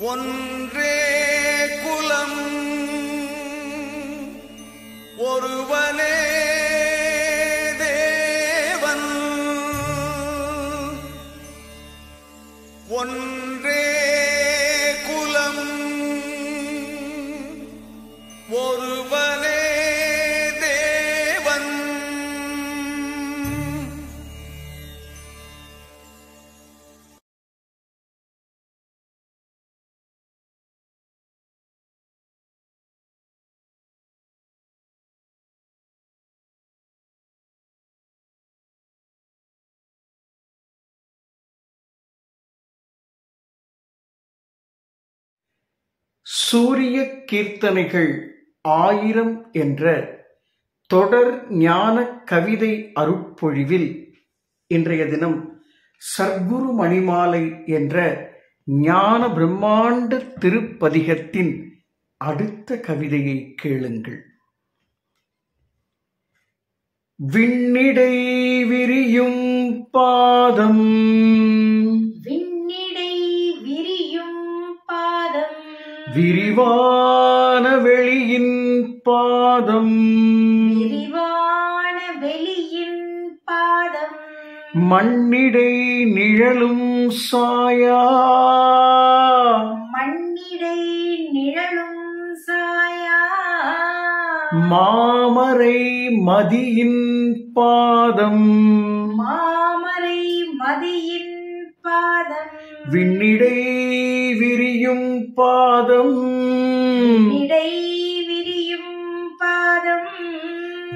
ஒன்றே குலம் ஒருவனே தேவன் ஒன்றே குலம் ஒருவனே தேவன் சூரிய கீர்த்தனைகள் 1000 என்ற தொடர் ஞான கவிதை அருட்பொழிவில் இன்றைய தினம் சர்க்குரு மணிமாலை என்ற ஞான பிரம்மாண்ட திருப்பதிகத்தின் அடுத்த கவிதையை கேளுங்கள். விண்ணிடை விரியும் பாதம் விரிவான வெளியின் பாதம் மண்ணிடை நிழலும் சாயா மாமரை மதியின் பாதம் விண்ணிடை விரியும் பாதம்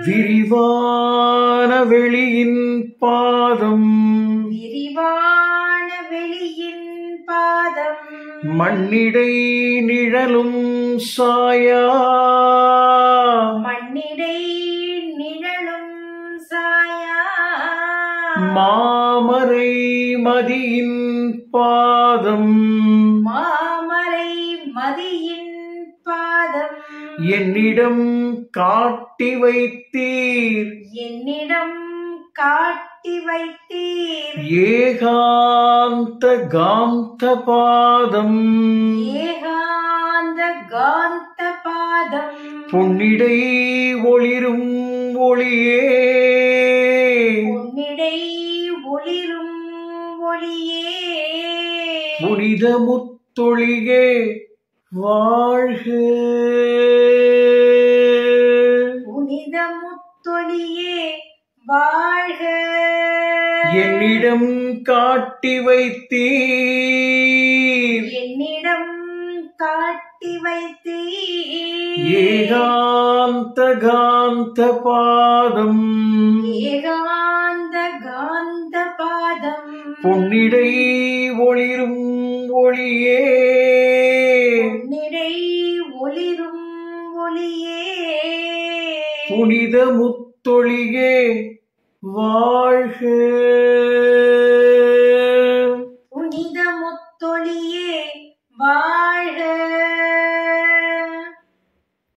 விரிவான வெளியின் பாதம் மண்ணிடை நிழலும் சாயா மாமரை மதியின் பாதம் என்னிடம் காட்டி வைத்தீர் ஏகாந்த காந்த பாதம் பொன்னிடை ஒளிரும் ஒளியே புனித முத்தொழியே வாழ்க என்னிடம் காட்டி வைத்தீர் ஏகாந்த காந்த பாதம் பொன்னிடை ஒளிரும் ஒளியே புனித முத்தொழியே வாழ்க.